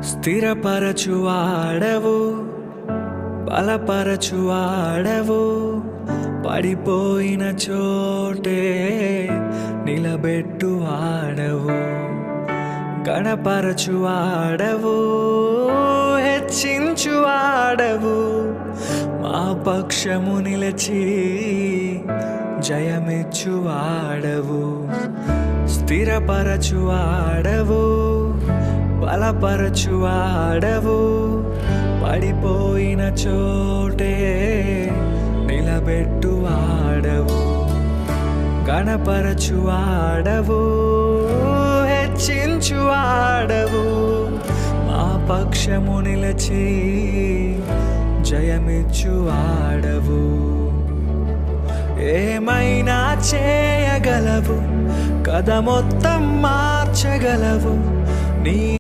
స్థిరపరచువాడవు, బలపరచువాడవు, పడిపోయిన చోటే నిలబెట్టువాడవు. గణపరచువాడవు, హెచ్చించువాడవు, మా పక్షము నిలిచి జయమిచ్చువాడవు. స్థిరపరచువాడవు, బలపరచువాడవు, పడిపోయిన చోటే నిలబెట్టువాడవు. గణపరచువాడవు, హెచ్చించువాడవు, మా పక్షము నిలిచి జయమిచ్చువాడవు. ఏమైనా చేయగలవు, కథ మొత్తం మార్చగలవు, నీ